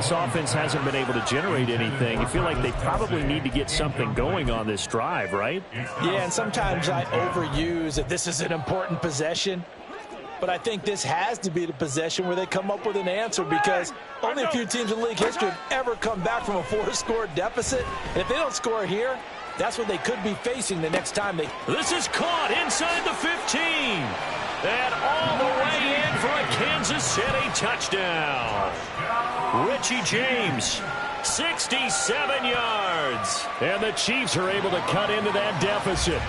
this offense hasn't been able to generate anything, you feel like they probably need to get something going on this drive, right? Yeah, and sometimes I overuse that this is an important possession. But I think this has to be the possession where they come up with an answer, because only a few teams in league history have ever come back from a 4-score deficit. And if they don't score here, that's what they could be facing the next time they... This is caught inside the 15. And all the way in for a Kansas City touchdown. Richie James, 67 yards. And the Chiefs are able to cut into that deficit.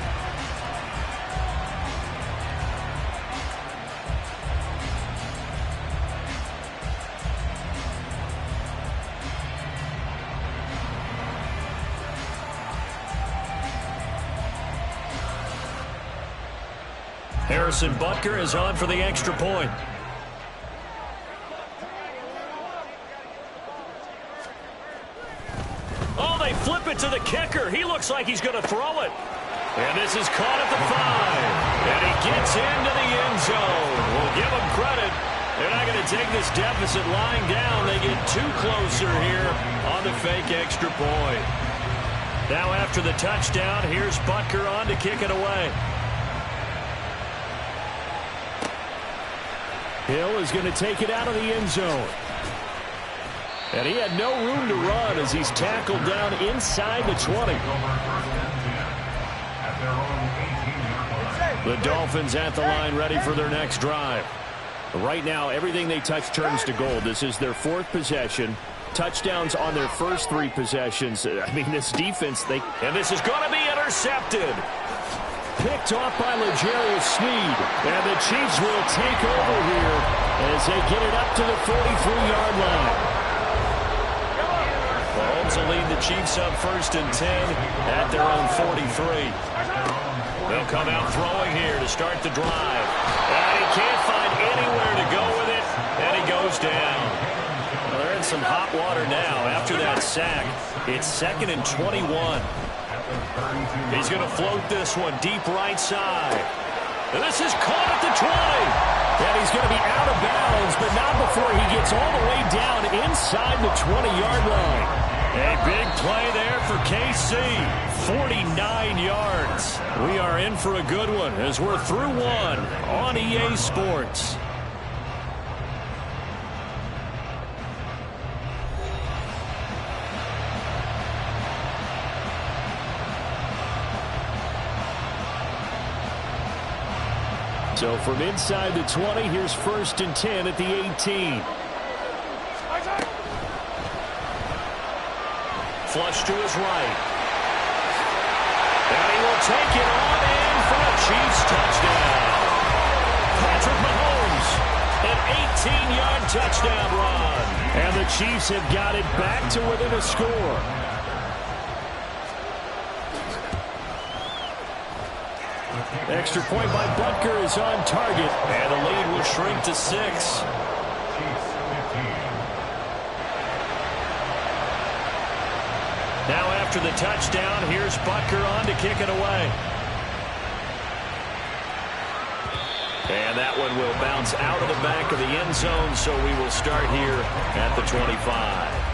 Harrison Butker is on for the extra point. Oh, they flip it to the kicker. He looks like he's going to throw it. And this is caught at the 5. And he gets into the end zone. We'll give him credit. They're not going to take this deficit lying down. They get too closer here on the fake extra point. Now after the touchdown, here's Butker on to kick it away. Hill is going to take it out of the end zone. And he had no room to run as he's tackled down inside the 20. The Dolphins at the line ready for their next drive. Right now, everything they touch turns to gold. This is their 4th possession. Touchdowns on their first 3 possessions. I mean, this defense, and this is going to be intercepted. Picked off by L'Jarius Sneed. And the Chiefs will take over here as they get it up to the 43-yard line. Mahomes will lead the Chiefs up 1st and 10 at their own 43. They'll come out throwing here to start the drive. And he can't find anywhere to go with it, and he goes down. Well, they're in some hot water now after that sack. It's 2nd and 21. He's going to float this one deep right side. And this is caught at the 20. And he's going to be out of bounds, but not before he gets all the way down inside the 20-yard line. A big play there for KC. 49 yards. We are in for a good one as we're through one on EA Sports. So from inside the 20, here's 1st and 10 at the 18. Flush to his right. And he will take it on in for a Chiefs touchdown. Patrick Mahomes, an 18-yard touchdown run. And the Chiefs have got it back to within a score. Extra point by Butker is on target. And the lead will shrink to 6. Now after the touchdown, here's Butker on to kick it away. And that one will bounce out of the back of the end zone, so we will start here at the 25.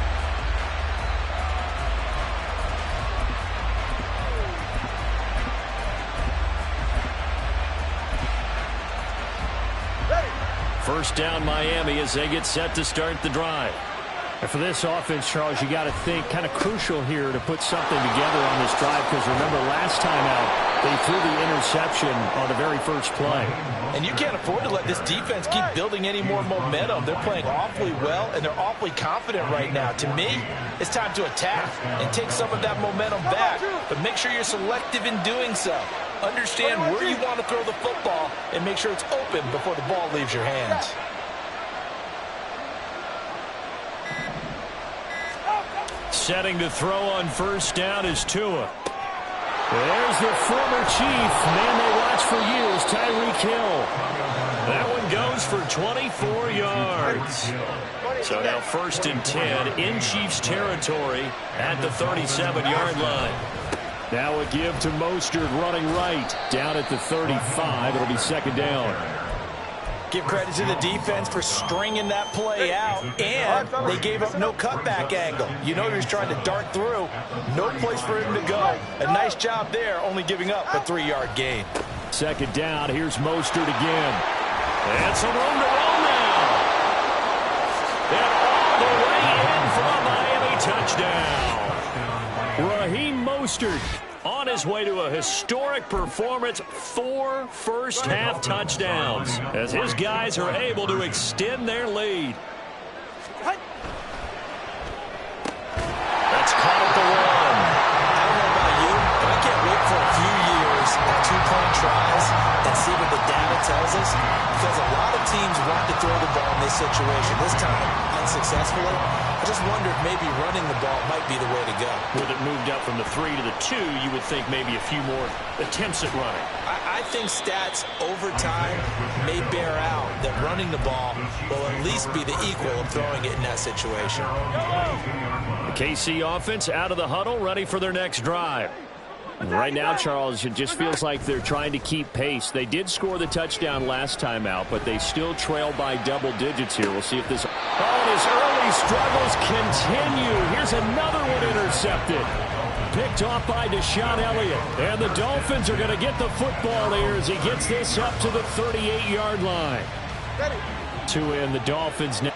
First down Miami as they get set to start the drive. And for this offense, Charles, you got to think kind of crucial here to put something together on this drive, because remember last time out they threw the interception on the very first play. And you can't afford to let this defense keep building any more momentum. They're playing awfully well, and they're awfully confident right now. To me, it's time to attack and take some of that momentum back, but make sure you're selective in doing so. Understand where you want to throw the football and make sure it's open before the ball leaves your hands. Setting to throw on first down is Tua. There's the former Chief, man they watched for years, Tyreek Hill. That one goes for 24 yards. So now 1st and 10 in Chiefs territory at the 37-yard line. Now a give to Mostert running right down at the 35. It'll be 2nd down. Give credit to the defense for stringing that play out, and they gave up no cutback angle. You know he was trying to dart through. No place for him to go. A nice job there, only giving up a 3-yard gain. Second down, here's Mostert again. And some room to roll now. And all the way in for a Miami touchdown. Raheem Mostert on his way to a historic performance, 4 first-half touchdowns, as his guys are able to extend their lead. That's caught at the 1. I don't know about you, but I can't wait for a few years of 2-point tries and see what the data tells us, because a lot of teams want to throw the ball in this situation. This time, unsuccessfully. I just wonder if maybe running the ball might be the way to go. With it moved up from the 3 to the 2, you would think maybe a few more attempts at running. I think stats over time may bear out that running the ball will at least be the equal of throwing it in that situation. The KC offense out of the huddle, ready for their next drive. Right now, Charles, it just feels like they're trying to keep pace. They did score the touchdown last time out, but they still trail by double digits here. We'll see if this... Oh, his early struggles continue. Here's another one intercepted. Picked off by Deshaun Elliott. And the Dolphins are going to get the football here as he gets this up to the 38-yard line. To end the Dolphins now.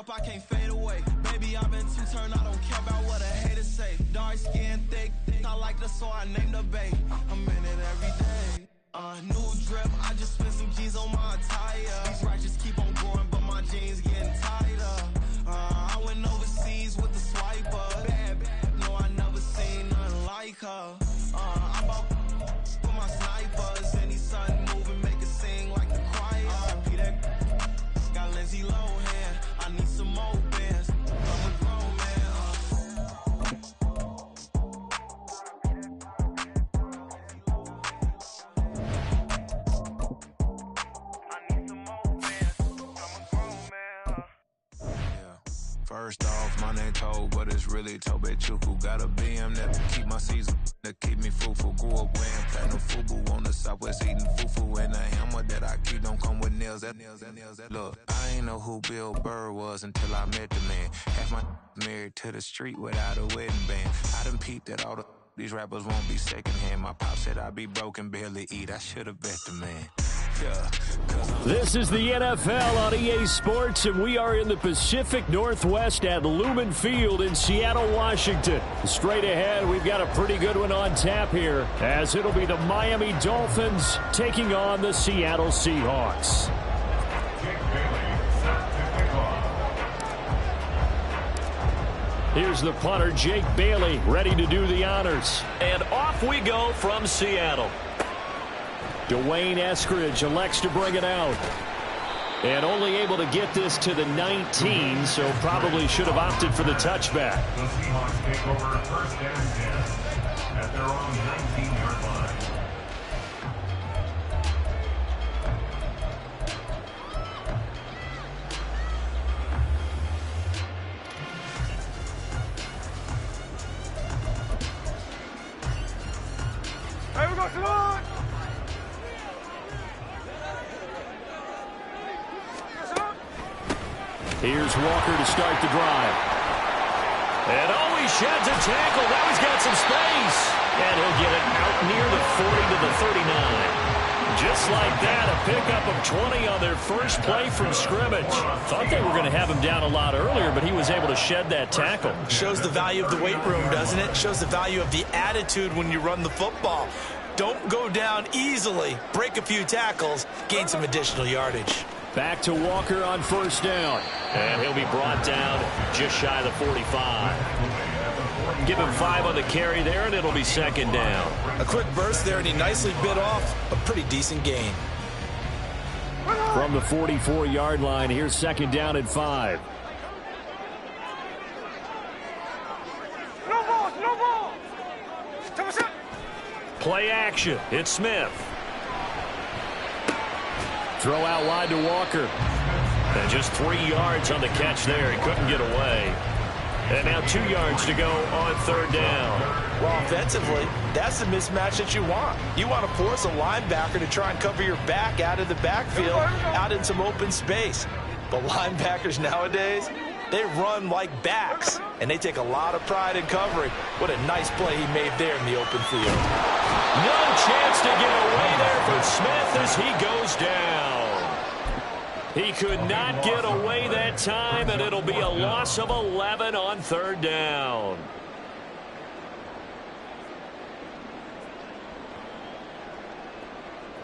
I can't fade away. Baby, I've been too turned, I don't care about what a hater say. Dark skin, thick, I like the so I named the bay. I'm in it every day. New drip, I just spent some G's on my attire. These righteous keep on growing, but my jeans getting tighter. I went overseas with the swiper. Bad, no, I never seen nothing like her. I bought for my snipers, and these sun moving, make it sing like the choir. Peter got Lindsay Lohan. I need some more bands. I'm a grown man. I need some more bands. I'm a grown man. Yeah. First off, my name Toe, but it's really Tobe Chuku. Got a BM that keep my season, that keep me fruitful. Grew up wearing platinum FUBU on the Southwest eating fufu. And the hammer that I keep don't come with nails. Look, I ain't know who Bill Burr was until I met the man. Half my married to the street without a wedding band. I done peeped that all these rappers won't be secondhand. My pop said I'd be broke and barely eat. I should have bet the man. This is the NFL on EA Sports, and we are in the Pacific Northwest at Lumen Field in Seattle, Washington. Straight ahead, we've got a pretty good one on tap here, as it'll be the Miami Dolphins taking on the Seattle Seahawks. Here's the punter, Jake Bailey, ready to do the honors. And off we go from Seattle. Dwayne Eskridge elects to bring it out. And only able to get this to the 19, so probably should have opted for the touchback. The Seahawks take over first down and 10 at their own 19-yard line. Hey, we got some on! Here's Walker to start the drive. And oh, he sheds a tackle. Now he's got some space. And he'll get it out near the 40 to the 39. Just like that, a pickup of 20 on their first play from scrimmage. Thought they were going to have him down a lot earlier, but he was able to shed that tackle. Shows the value of the weight room, doesn't it? Shows the value of the attitude when you run the football. Don't go down easily. Break a few tackles, gain some additional yardage. Back to Walker on first down. And he'll be brought down just shy of the 45. Give him 5 on the carry there, and it'll be second down. A quick burst there, and he nicely bit off a pretty decent gain. From the 44-yard line, here's second down and 5. Play action. It's Smith. Throw out wide to Walker. And just 3 yards on the catch there. He couldn't get away. And now 2 yards to go on third down. Well, offensively, that's the mismatch that you want. You want to force a linebacker to try and cover your back out of the backfield, out in some open space. But linebackers nowadays, they run like backs, and they take a lot of pride in covering. What a nice play he made there in the open field. No chance to get away there for Smith as he goes down. He could not get away that time, and it'll be a loss of 11 on third down.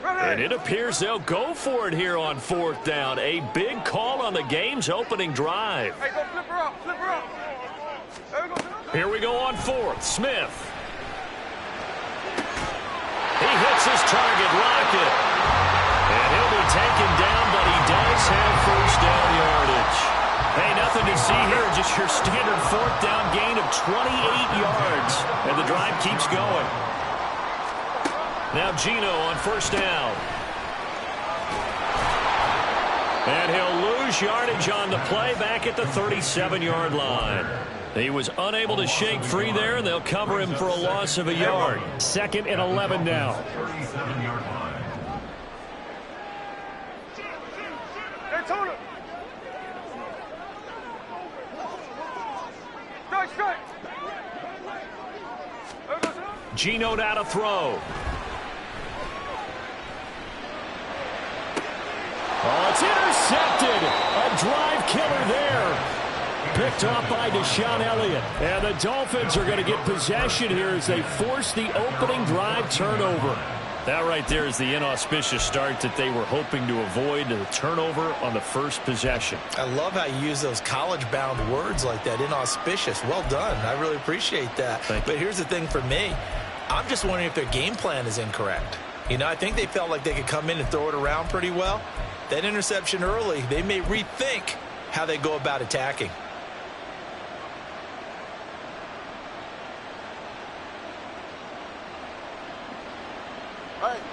And it appears they'll go for it here on fourth down. A big call on the game's opening drive. Hey, go flip her up, flip her up. Here we go on fourth. Smith. He hits his target, Lockett. And he'll be taken down, but he does have first down yardage. Hey, nothing to see here, just your standard fourth down gain of 28 yards. And the drive keeps going. Now Gino on first down. And he'll lose yardage on the play back at the 37-yard line. He was unable to shake free there, and they'll cover him for a loss of a yard. Second and 11 now. 37-yard line. Hey, Tona. Strike. Gino now to throw. Oh, it's intercepted. A drive killer there. Picked off by Deshaun Elliott. And the Dolphins are going to get possession here as they force the opening drive turnover. That right there is the inauspicious start that they were hoping to avoid, the turnover on the first possession. I love how you use those college-bound words like that, inauspicious. Well done. I really appreciate that. But here's the thing for me. I'm just wondering if their game plan is incorrect. You know, I think they felt like they could come in and throw it around pretty well. That interception early, they may rethink how they go about attacking.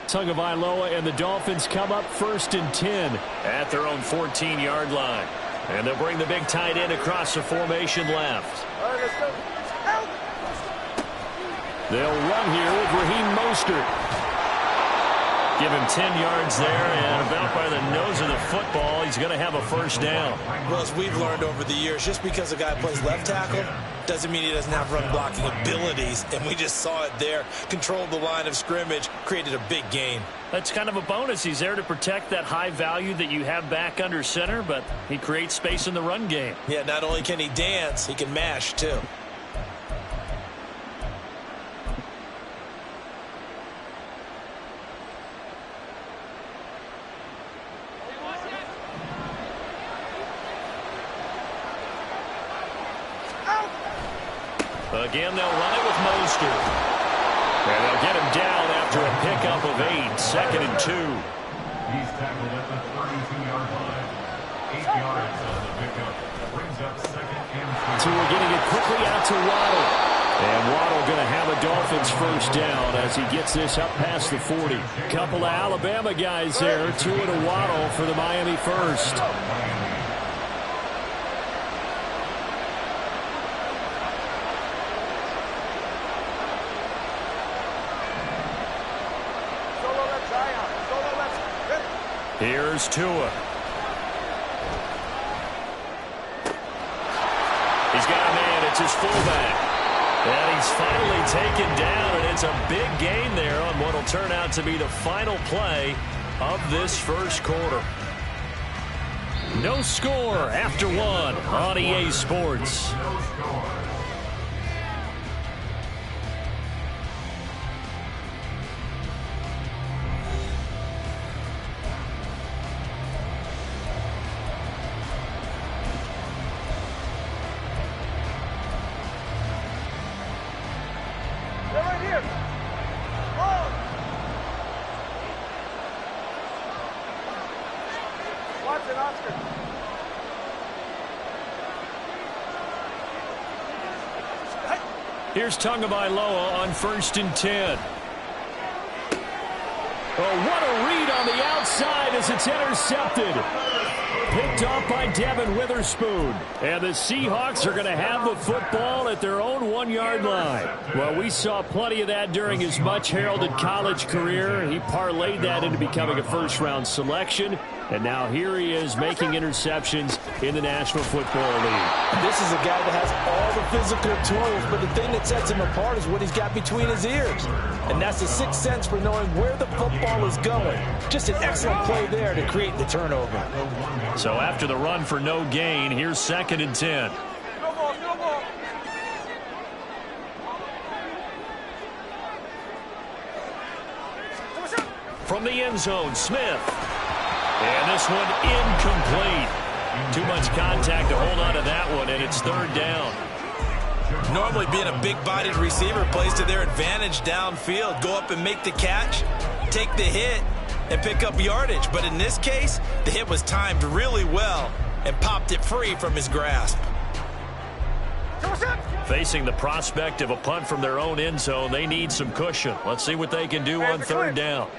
Tagovailoa and the Dolphins come up first and 10 at their own 14-yard line. And they'll bring the big tight end across the formation left. All right, let's go. They'll run here with Raheem Mostert. Give him 10 yards there, and about by the nose of the football, he's going to have a first down. Well, as we've learned over the years, just because a guy plays left tackle doesn't mean he doesn't have run blocking abilities, and we just saw it there. Controlled the line of scrimmage, created a big gain. That's kind of a bonus. He's there to protect that high value that you have back under center, but he creates space in the run game. Yeah, not only can he dance, he can mash, too. Again, they'll run it with Mostert. And they'll get him down after a pickup of 8, second and 2. He's tackled at the 32-yard line. 8 yards on the pickup. Brings up second and 2. So we're getting it quickly out to Waddle. And Waddle going to have a Dolphins first down as he gets this up past the 40. Couple of Alabama guys there. Tua to Waddle for the Miami first. Here's Tua. He's got a man. It's his fullback. And he's finally taken down, and it's a big gain there on what will turn out to be the final play of this first quarter. No score after one on EA Sports. They're right here. Oh. Watch it, Oscar. Here's Tagovailoa on 1st and 10. Oh, what a read on the outside as it's intercepted. Picked off by Devin Witherspoon. And the Seahawks are going to have the football at their own 1-yard line. Well, we saw plenty of that during his much-heralded college career. He parlayed that into becoming a first-round selection. And now here he is making interceptions in the National Football League. This is a guy that has all the physical tools, but the thing that sets him apart is what he's got between his ears. And that's the sixth sense for knowing where the football is going. Just an excellent play there to create the turnover. So after the run for no gain, here's 2nd and 10. No ball, no ball. From the end zone, Smith. And this one incomplete. Too much contact to hold on to that one, and it's 3rd down. Normally being a big-bodied receiver plays to their advantage downfield. Go up and make the catch, take the hit, and pick up yardage. But in this case, the hit was timed really well and popped it free from his grasp. Facing the prospect of a punt from their own end zone, they need some cushion. Let's see what they can do on 3rd down.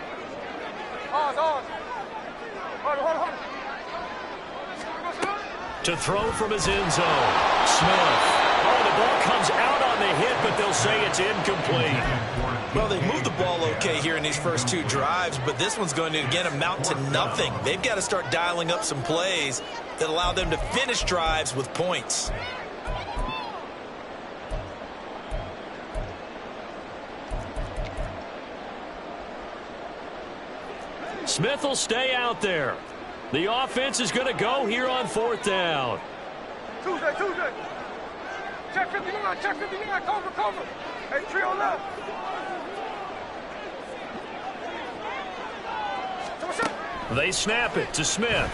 To throw from his end zone, Smith. Oh, the ball comes out on the hit, but they'll say it's incomplete. Well, they moved the ball okay here in these first 2 drives, but this one's going to, again, amount to nothing. They've got to start dialing up some plays that allow them to finish drives with points. Smith will stay out there. The offense is going to go here on 4th down. Tuesday. Check 59, cover. Hey, trio left. They snap it to Smith.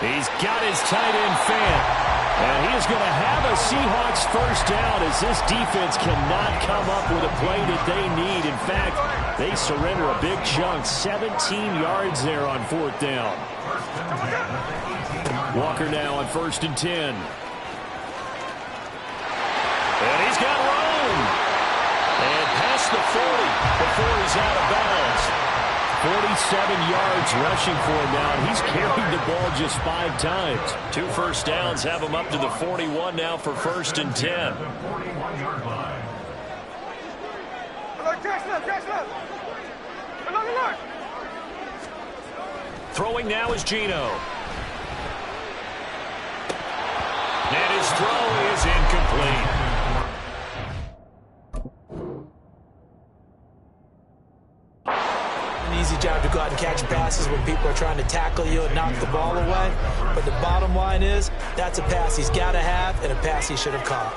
He's got his tight end fan. And he is going to have a Seahawks first down as this defense cannot come up with a play that they need. In fact, they surrender a big chunk, 17 yards there on 4th down. Walker now on 1st and 10. And he's got room. And past the 40 before he's out of bounds. 47 yards rushing for him now, and he's carried the ball just 5 times. 2 first downs have him up to the 41 now for 1st and 10. Throwing now is Geno. And his throw is incomplete. Easy job to go out and catch passes when people are trying to tackle you and knock the ball away. But the bottom line is, that's a pass he's got to have and a pass he should have caught.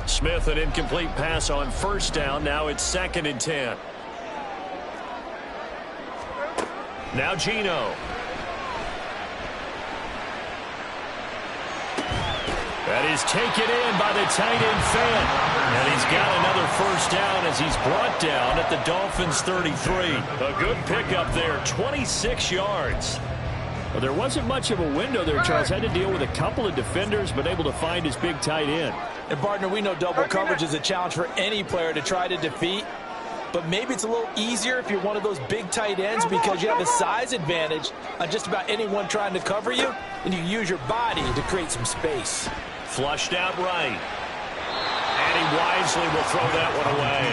Smith, an incomplete pass on 1st down. Now it's 2nd and 10. Now Geno. That is taken in by the tight end fan. And he's got another first down as he's brought down at the Dolphins 33. A good pickup there, 26 yards. Well, there wasn't much of a window there, Charles. Had to deal with a couple of defenders, but able to find his big tight end. And, partner, we know double coverage is a challenge for any player to try to defeat. But maybe it's a little easier if you're one of those big tight ends because you have a size advantage on just about anyone trying to cover you, and you use your body to create some space. Flushed out right. And he wisely will throw that one away.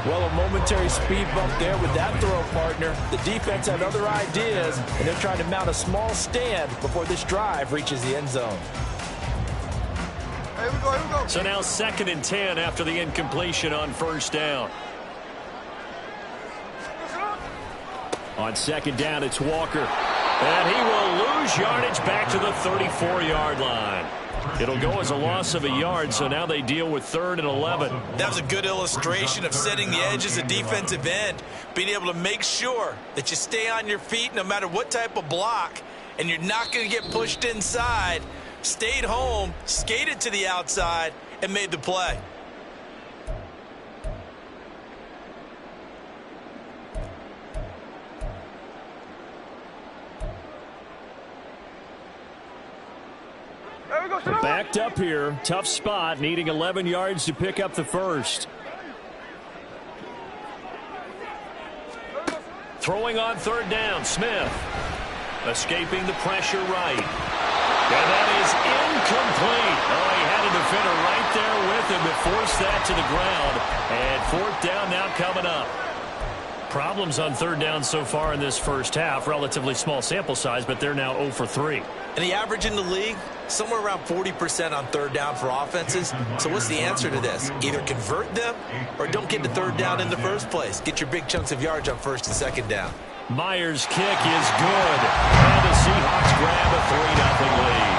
Well, a momentary speed bump there with that throw, partner. The defense had other ideas, and they're trying to mount a small stand before this drive reaches the end zone. Here we go. So now 2nd and 10 after the incompletion on first down. On 2nd down, it's Walker. And he will lose yardage back to the 34-yard line. It'll go as a loss of a yard, so now they deal with 3rd and 11. That was a good illustration of setting the edge as a defensive end, being able to make sure that you stay on your feet no matter what type of block, and you're not going to get pushed inside. Stayed home, skated to the outside, and made the play. Backed up here, tough spot, needing 11 yards to pick up the first. Throwing on 3rd down, Smith. Escaping the pressure right. And that is incomplete. Oh, he had a defender right there with him to force that to the ground. And 4th down now coming up. Problems on 3rd down so far in this first half. Relatively small sample size, but they're now 0 for 3. And the average in the league, somewhere around 40% on 3rd down for offenses. So what's the answer to this? Either convert them or don't get to 3rd down in the first place. Get your big chunks of yards on 1st and 2nd down. Myers' kick is good. And the Seahawks grab a 3-0 lead.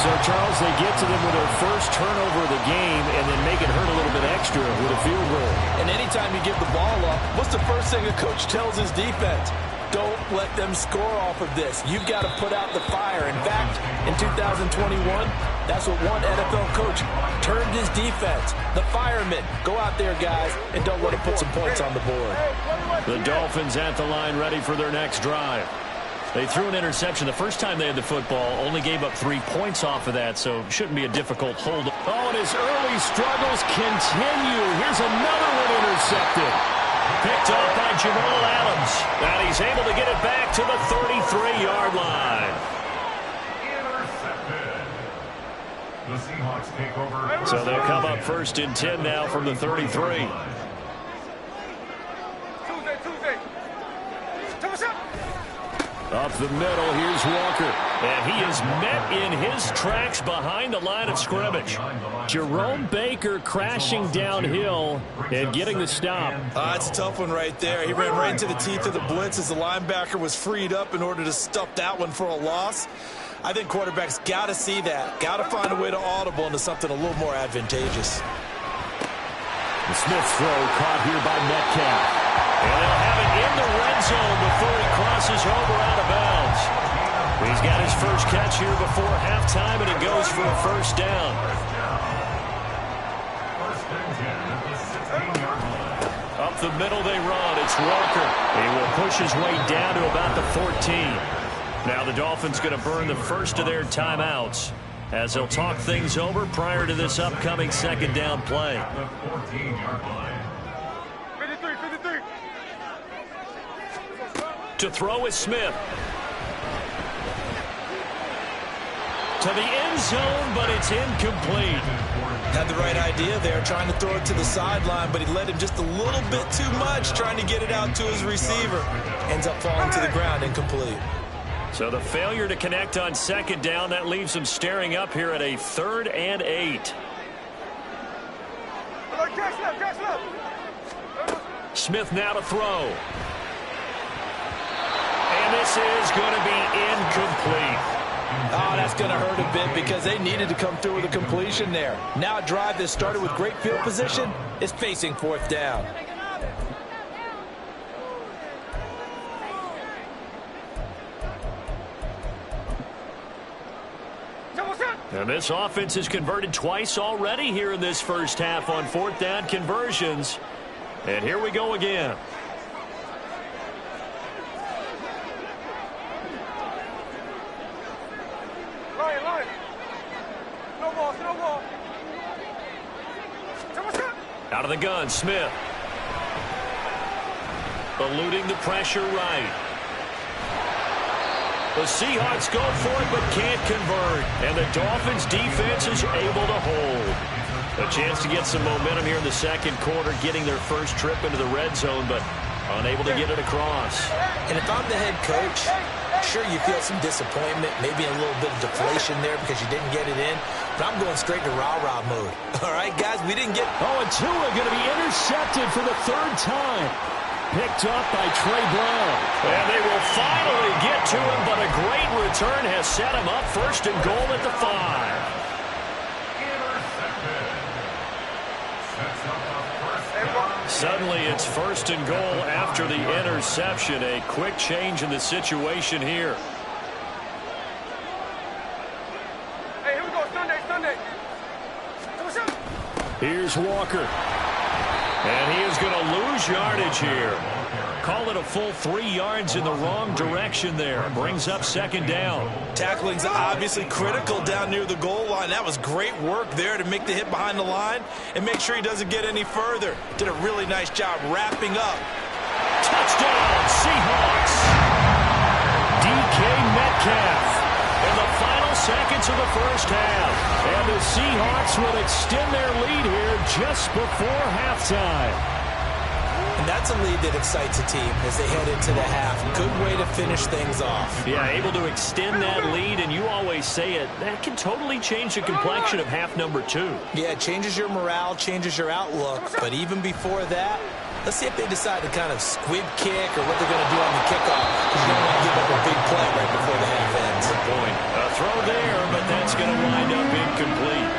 So, Charles, they get to them with their first turnover of the game and then make it hurt a little bit extra with a field goal. And anytime you give the ball up, what's the first thing a coach tells his defense? Don't let them score off of this. You've got to put out the fire. In fact, in 2021, that's what one NFL coach termed his defense. The firemen. Go out there, guys, and don't let them put some points on the board. The Dolphins at the line ready for their next drive. They threw an interception the first time they had the football, only gave up 3 points off of that, so shouldn't be a difficult hold. Oh, and his early struggles continue. Here's another one intercepted. Picked off by Jamal Adams. And he's able to get it back to the 33-yard line. Intercepted. The Seahawks take over. So they'll come up 1st and 10 now from the 33. Up the middle, here's Walker. And he is met in his tracks behind the line of scrimmage. Jerome Baker crashing downhill and getting the stop. That's a tough one right there. He ran right into the teeth of the blitz as the linebacker was freed up in order to stuff that one for a loss. I think quarterbacks got to see that. Got to find a way to audible into something a little more advantageous. The Smith throw caught here by Metcalf. And they'll have it in the red zone before he crosses over out of bounds. He's got his first catch here before halftime, and it goes for a 1st down. 1st and 10 at the 16-yard line. Up the middle they run. It's Walker. He will push his way down to about the 14. Now the Dolphins going to burn the first of their timeouts as they'll talk things over prior to this upcoming 2nd down play. At the 14-yard line. 53. To throw is Smith. To the end zone, but it's incomplete. Had the right idea there, trying to throw it to the sideline, but he led him just a little bit too much, trying to get it out to his receiver. Ends up falling to the ground, incomplete. So the failure to connect on 2nd down, that leaves him staring up here at a 3rd and 8. Smith now to throw. And this is going to be incomplete. Oh, that's going to hurt a bit because they needed to come through with a completion there. Now a drive that started with great field position is facing 4th down. And this offense has converted twice already here in this first half on 4th down conversions. And here we go again. Line. No ball. Out of the gun, Smith. Eluding the pressure right. The Seahawks go for it but can't convert. And the Dolphins defense is able to hold. A chance to get some momentum here in the second quarter, getting their first trip into the red zone, but unable to get it across. And if I'm the head coach, sure, you feel some disappointment, maybe a little bit of deflation there because you didn't get it in, but I'm going straight to rah-rah mode. All right, guys, we didn't get... Oh, and Tua going to be intercepted for the third time. Picked up by Trey Brown. And they will finally get to him, but a great return has set him up first and goal at the 5. Suddenly it's first and goal after the interception. A quick change in the situation here. Hey, here we go. Sunday. Here's Walker. And he is going to lose yardage here. Call it a full 3 yards in the wrong direction there. Brings up second down. Tackling's obviously critical down near the goal line. That was great work there to make the hit behind the line and make sure he doesn't get any further. Did a really nice job wrapping up. Touchdown, Seahawks. DK Metcalf in the final seconds of the first half. And the Seahawks will extend their lead here just before halftime. And that's a lead that excites a team as they head into the half. Good way to finish things off. Yeah, able to extend that lead, and you always say it, that can totally change the complexion of half number 2. Yeah, it changes your morale, changes your outlook. But even before that, let's see if they decide to kind of squib kick or what they're going to do on the kickoff. Because you don't want to give up a big play right before the half ends. Good point. A throw there, but that's going to wind up incomplete.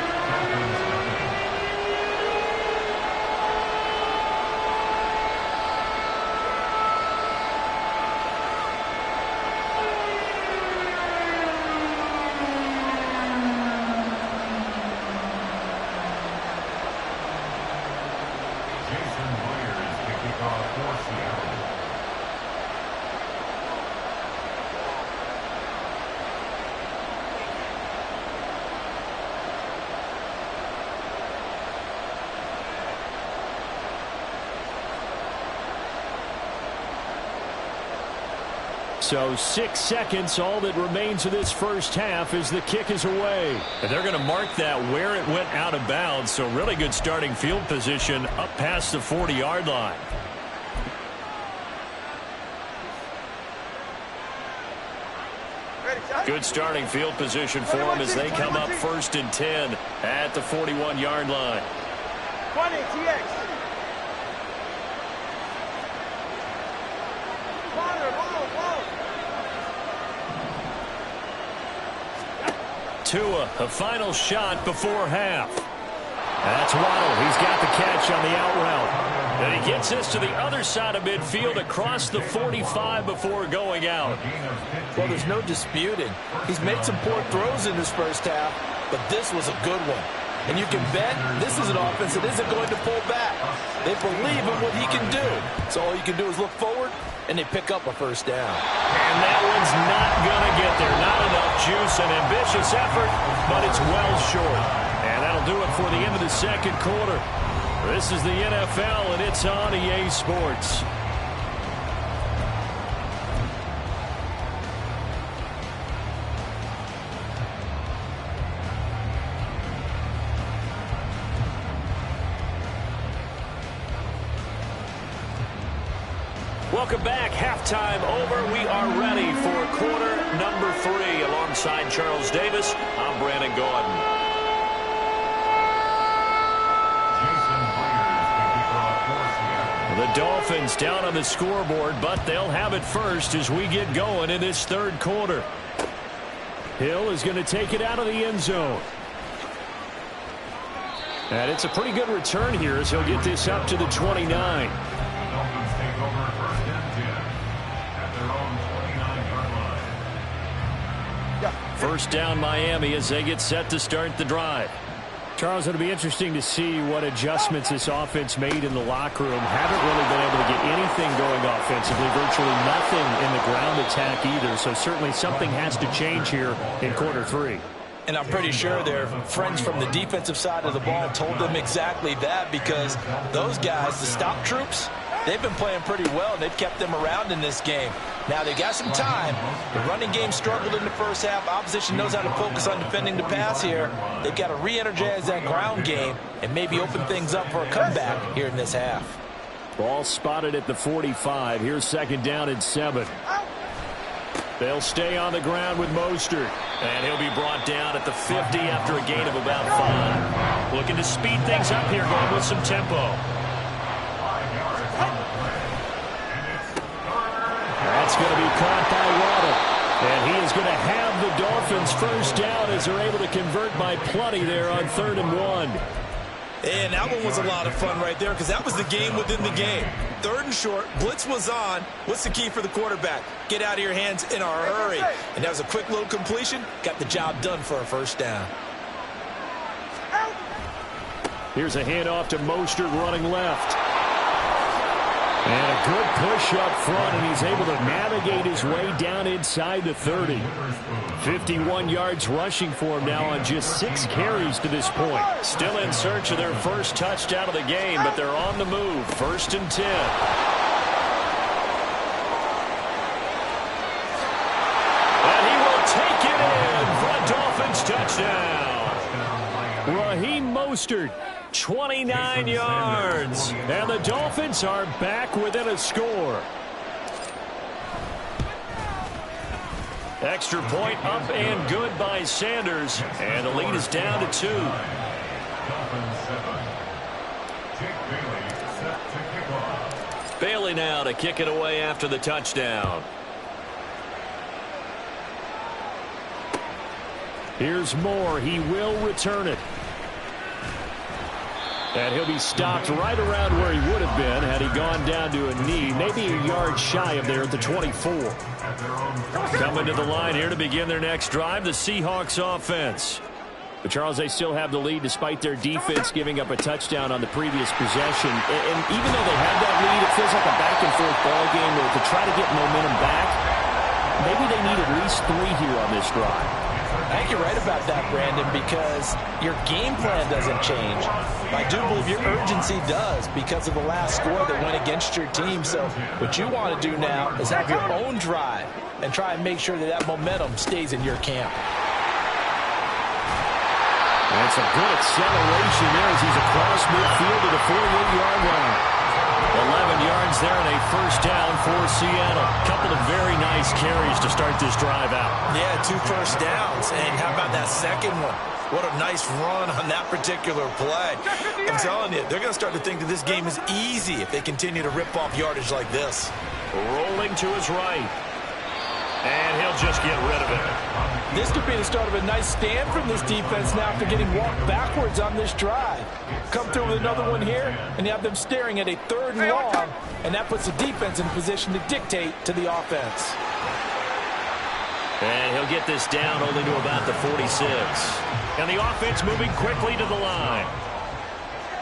So 6 seconds, all that remains of this first half as the kick is away. And they're going to mark that where it went out of bounds. So really good starting field position up past the 40-yard line. Good starting field position for them as they come up first and 10 at the 41-yard line. 20, TX. Tua, a final shot before half. That's Waddle. He's got the catch on the out route. And he gets this to the other side of midfield across the 45 before going out. Well, there's no disputing. He's made some poor throws in this first half, but this was a good one. And you can bet this is an offense that isn't going to pull back. They believe in what he can do. So all you can do is look forward, and they pick up a first down. And that one's not going to get there. Not enough juice, an ambitious effort, but it's well short. And that'll do it for the end of the second quarter. This is the NFL, and it's on EA Sports. Welcome back. Halftime over. We are ready for quarter number 3. Alongside Charles Davis, I'm Brandon Gaudin. The Dolphins down on the scoreboard, but they'll have it first as we get going in this third quarter. Hill is going to take it out of the end zone. And it's a pretty good return here as he'll get this up to the 29. Dolphins take over first and 10 at their own 29-yard line. First down Miami as they get set to start the drive. Charles, it'll be interesting to see what adjustments this offense made in the locker room. Haven't really been able to get anything going offensively, virtually nothing in the ground attack either. So certainly something has to change here in quarter 3. And I'm pretty sure their friends from the defensive side of the ball told them exactly that, because those guys, the stop troops, They've been playing pretty well, and they've kept them around in this game. Now, they got some time. The running game struggled in the first half. Opposition knows how to focus on defending the pass here. They've got to re-energize that ground game and maybe open things up for a comeback here in this half. Ball spotted at the 45. Here's 2nd down and 7. They'll stay on the ground with Mostert. And he'll be brought down at the 50 after a gain of about 5. Looking to speed things up here, going with some tempo. That's going to be caught by Waddle. And he is going to have the Dolphins first down as they're able to convert by plenty there on 3rd and 1. And that one was a lot of fun right there because that was the game within the game. 3rd and short, blitz was on. What's the key for the quarterback? Get out of your hands in a hurry. And that was a quick little completion. Got the job done for a first down. Here's a handoff to Mostert running left. And a good push up front, and he's able to navigate his way down inside the 30. 51 yards rushing for him now on just 6 carries to this point. Still in search of their first touchdown of the game, but they're on the move. 1st and 10. And he will take it in for a Dolphins touchdown. Raheem Mostert, 29 yards. And the Dolphins are back within a score. Extra point up and good by Sanders. And the lead is down to 2. Bailey now to kick it away after the touchdown. Here's Moore. He will return it. And he'll be stopped right around where he would have been had he gone down to a knee, maybe a yard shy of there at the 24. Coming to the line here to begin their next drive, the Seahawks offense. But, Charles, they still have the lead despite their defense giving up a touchdown on the previous possession. And even though they have that lead, it feels like a back-and-forth ball game where to try to get momentum back, maybe they need at least 3 here on this drive. I think you're right about that, Brandon, because your game plan doesn't change. I do believe your urgency does because of the last score that went against your team. So what you want to do now is have your own drive and try and make sure that that momentum stays in your camp. And it's a good acceleration there as he's across midfield to the 48-yard line. 11 yards there and a first down for Seattle. Couple of very nice carries to start this drive out. Yeah, 2 first downs. And how about that second one? What a nice run on that particular play. I'm telling you, they're going to start to think that this game is easy if they continue to rip off yardage like this. Rolling to his right. And he'll just get rid of it. This could be the start of a nice stand from this defense now after getting walked backwards on this drive. Come through with another one here, and you have them staring at a 3rd and long, and that puts the defense in position to dictate to the offense. And he'll get this down only to about the 46. And the offense moving quickly to the line.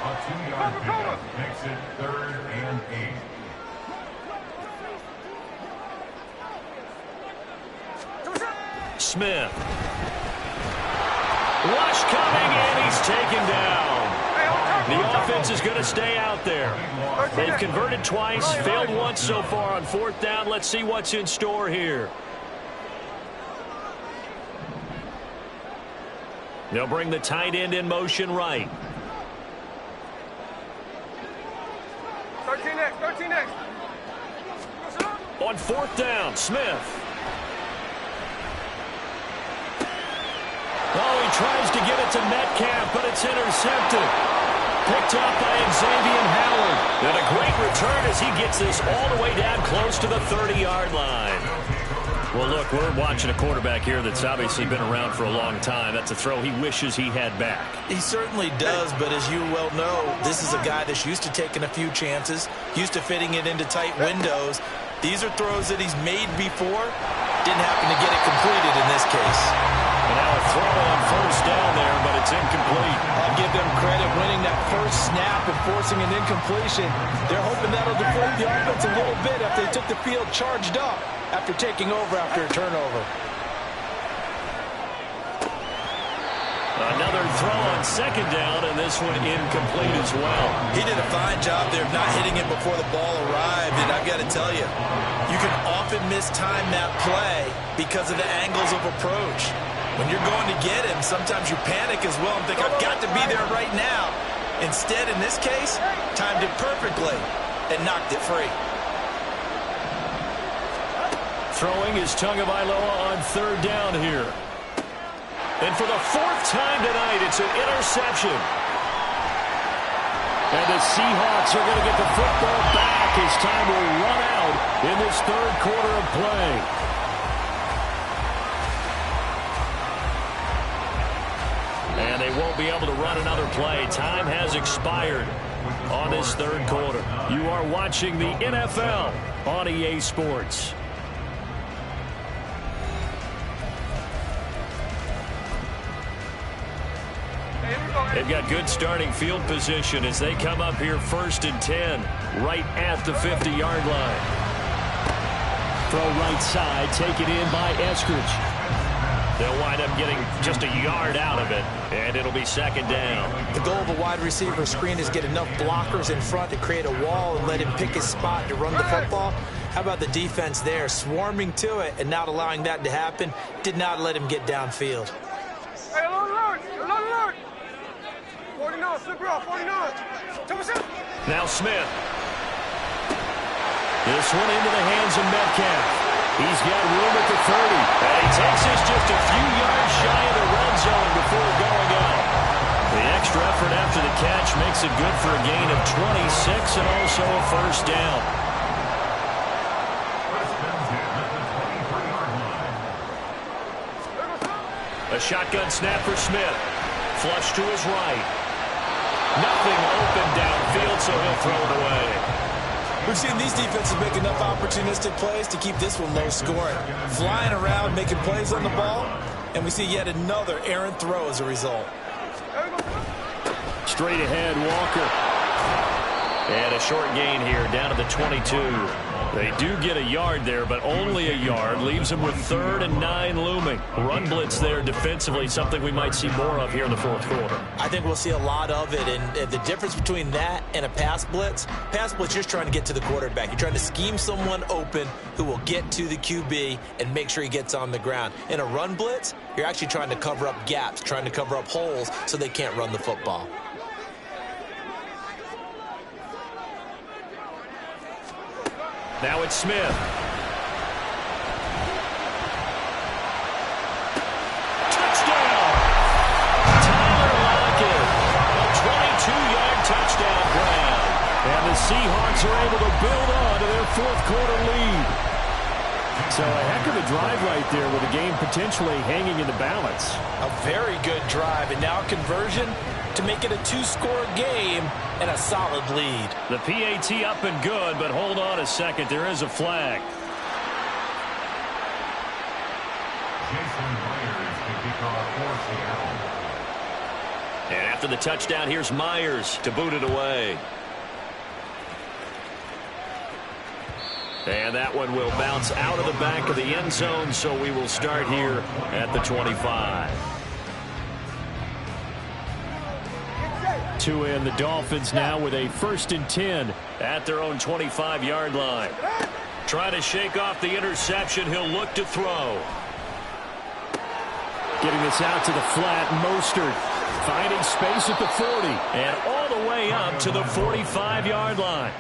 A 2-yard pickup makes it 3rd and 8. Smith. Rush coming, and he's taken down. The offense is going to stay out there. They've converted twice, failed once so far on 4th down. Let's see what's in store here. They'll bring the tight end in motion right. 13 next. On 4th down, Smith. Oh, he tries to get it to Metcalf, but it's intercepted. Picked up by Xavier Howard. And a great return as he gets this all the way down close to the 30-yard line. Well, look, we're watching a quarterback here that's obviously been around for a long time. That's a throw he wishes he had back. He certainly does, but as you well know, this is a guy that's used to taking a few chances, used to fitting it into tight windows. These are throws that he's made before. Didn't happen to get it completed in this case. And now a throw on 1st down there, but it's incomplete. I'll give them credit winning that first snap and forcing an incompletion. They're hoping that'll deflate the offense a little bit after they took the field charged up after taking over after a turnover. Another throw on second down, and this one incomplete as well. He did a fine job there of not hitting it before the ball arrived, and I've got to tell you, you can often mistime that play because of the angles of approach. When you're going to get him, sometimes you panic as well and think, I've got to be there right now. Instead, in this case, timed it perfectly and knocked it free. Throwing is Tagovailoa on third down here. And for the fourth time tonight, it's an interception. And the Seahawks are going to get the football back as time will run out in this third quarter of play. And they won't be able to run another play. Time has expired on this third quarter. You are watching the NFL on EA Sports. They've got good starting field position as they come up here 1st and 10, right at the 50-yard line. Throw right side, taken in by Eskridge. They'll wind up getting just a yard out of it, and it'll be second down. The goal of a wide receiver screen is get enough blockers in front to create a wall and let him pick his spot to run the football. How about the defense there, swarming to it and not allowing that to happen? Did not let him get downfield. Hey, alert! 49, super off, 49. Now Smith. This one into the hands of Metcalf. He's got room at the 30. And he takes this just a few yards shy of the red zone before going out. The extra effort after the catch makes it good for a gain of 26 and also a first down. A shotgun snap for Smith. Flush to his right. Nothing open downfield, so he'll throw it away. We've seen these defenses make enough opportunistic plays to keep this one low scoring. Flying around, making plays on the ball, and we see yet another errant throw as a result. Straight ahead, Walker. And a short gain here, down to the 22. They do get a yard there, but only a yard. Leaves them with 3rd and 9 looming. Run blitz there defensively, something we might see more of here in the fourth quarter. I think we'll see a lot of it, and the difference between that and a pass blitz, you're just trying to get to the quarterback. You're trying to scheme someone open who will get to the QB and make sure he gets on the ground. In a run blitz, you're actually trying to cover up gaps, trying to cover up holes so they can't run the football. Now it's Smith. Touchdown! Tyler Lockett. A 22-yard touchdown grab. And the Seahawks are able to build on to their fourth quarter lead. So a heck of a drive right there with the game potentially hanging in the balance. A very good drive, and now conversion to make it a 2-score game and a solid lead. The PAT up and good, but hold on a second. There is a flag. And after the touchdown, here's Myers to boot it away. And that one will bounce out of the back of the end zone, so we will start here at the 25. Two in, the Dolphins now with a 1st and 10 at their own 25-yard line. Trying to shake off the interception. He'll look to throw. Getting this out to the flat. Mostert finding space at the 40 and all the way up to the 45-yard line.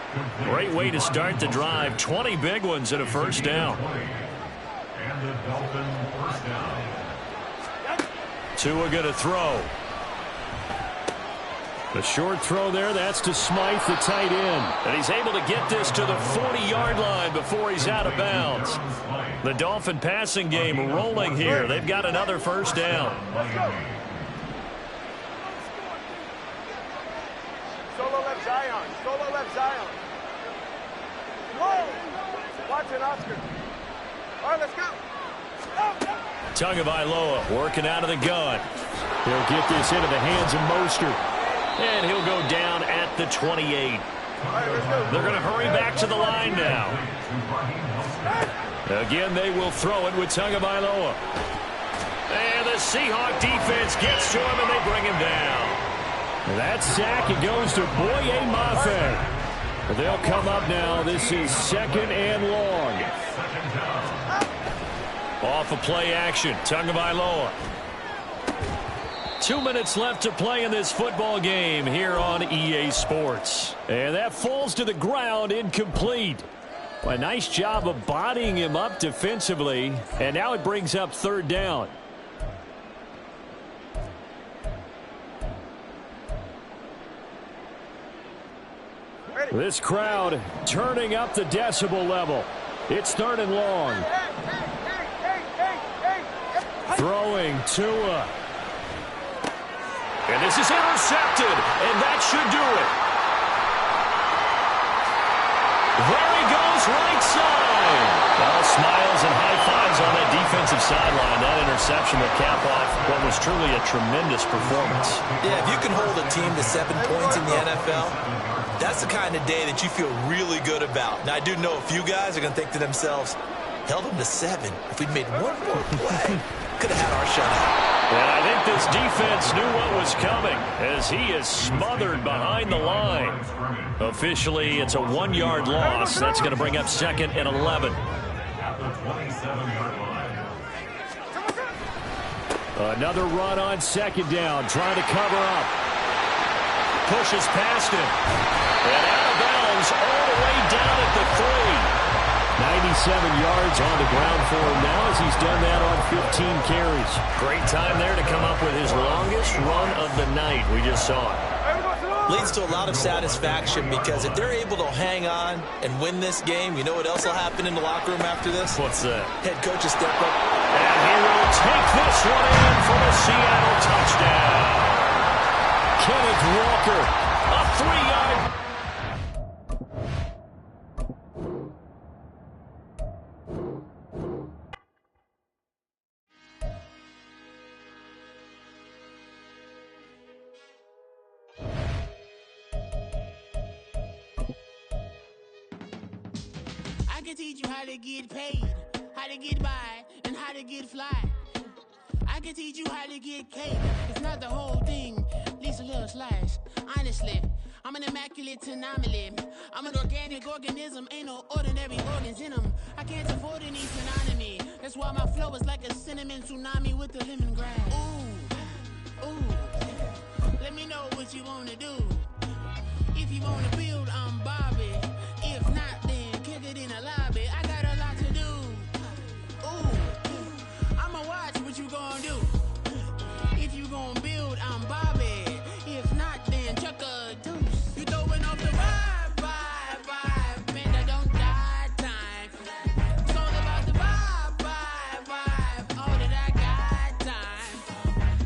Great way to start the drive. 20 big ones and a first down. And the Dolphins first down. Tua going to throw. A short throw there, that's to Smythe, the tight end. And he's able to get this to the 40-yard line before he's out of bounds. The Dolphin passing game rolling here. They've got another first down. Solo left Zion. Solo left Zion. Whoa! Watson, Oscar. All right, let's go. Tagovailoa working out of the gun. He'll get this into the hands of Mostert. And he'll go down at the 28. They're going to hurry back to the line now. Again, they will throw it with Tagovailoa. And the Seahawk defense gets to him, and they bring him down. That sack, it goes to Boye Mafe. They'll come up now. This is 2nd and long. Off of play action, Tagovailoa. 2 minutes left to play in this football game here on EA Sports. And that falls to the ground, incomplete. A nice job of bodying him up defensively. And now it brings up 3rd down. This crowd turning up the decibel level. It's 3rd and long. Throwing Tua. And this is intercepted, and that should do it. There he goes, right side. Well, smiles and high fives on that defensive sideline. That interception will cap off what was truly a tremendous performance. Yeah, if you can hold a team to 7 points in the NFL, that's the kind of day that you feel really good about. Now, I do know a few guys are going to think to themselves, held them to 7. If we'd made one more play, could have had our shutout. And I think this defense knew what was coming as he is smothered behind the line. Officially, it's a 1-yard loss. That's going to bring up 2nd and 11. At the 27-yard line. Another run on 2nd down, trying to cover up. Pushes past him. And out of bounds all the way down at the 3. 97 yards on the ground for him now as he's done that on 15 carries. Great time there to come up with his longest run of the night. We just saw it. Leads to a lot of satisfaction because if they're able to hang on and win this game, you know what else will happen in the locker room after this? What's that? Head coach will step up. And he will take this one in for a Seattle touchdown. Kenneth Walker, A 3-yard. I can teach you how to get paid, how to get by, and how to get fly. I can teach you how to get cake. It's not the whole thing, at least a little slice. Honestly, I'm an immaculate anomaly. I'm an organic organism, ain't no ordinary organs in them. I can't afford any synonymy. That's why my flow is like a cinnamon tsunami with the lemongrass. Ooh, ooh. Let me know what you wanna do. If you wanna build, I'm Bobby. If not, then kick it in the lobby. I got a lot to do. Ooh, I'ma watch what you gonna do. If you gonna build, I'm Bobby. If not, then chuck a deuce. You throwing off the vibe, man, that don't die time. It's all about the vibe, all that I got time.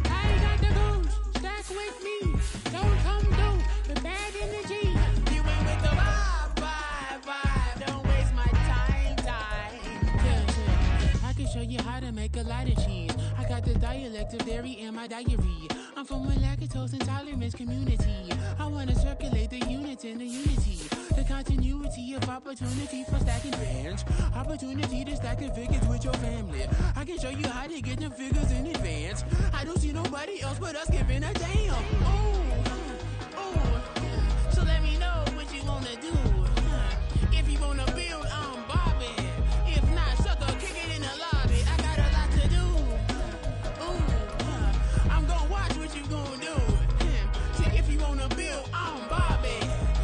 I got the goose, stack with me. Don't come through the bad energy. You ain't with the vibe, don't waste my time. Yeah. I can show you how to make a lot of cheese. I got the dialect of dairy in my diary. I'm from a lactose intolerance community. I wanna circulate the units in the unity. The continuity of opportunity for stacking bands. Opportunity to stack the figures with your family. I can show you how to get the figures in advance. I don't see nobody else but us giving a damn. Ooh. So let me know what you wanna do. If you wanna build, I'm Bobby. If not, sucker, kick it in the lobby. I got a lot to do. Ooh, I'm gonna watch what you gonna do. See, if you wanna build, I'm Bobby.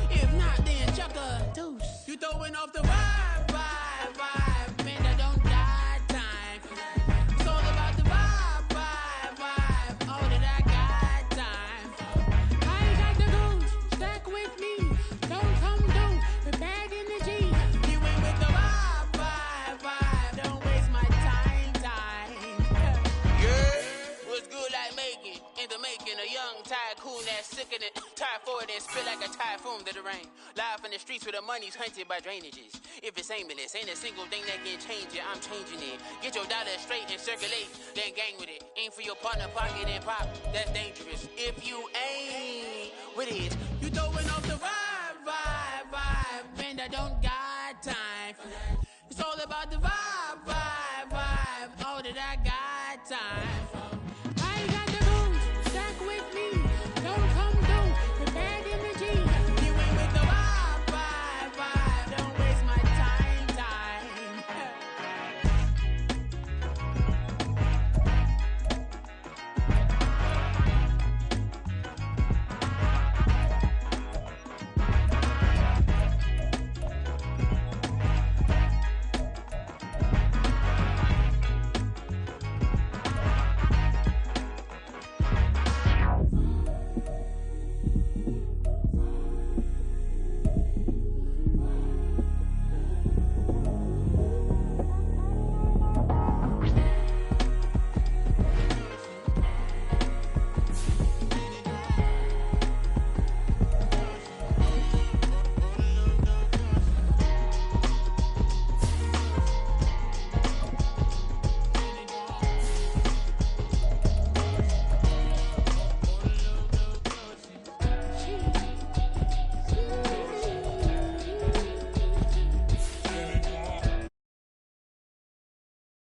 If not, then chuck a deuce. You throwing off the vibe, man, that don't die time. It's all about the vibe, all that I got time. I got the goose, stack with me. Don't come through with bad energy. You ain't with the vibe, don't waste my time. Yeah, what's good like making, into making a young tycoon that's sick in it. Tie forward and spill like a typhoon to the rain. Live in the streets where the money's hunted by drainages. If it's aimless, ain't a single thing that can change it. I'm changing it. Get your dollar straight and circulate, then gang with it. Aim for your partner, pocket and pop. That's dangerous. If you ain't with it, you throwing off the vibe, man, that don't got time. It's all about the vibe.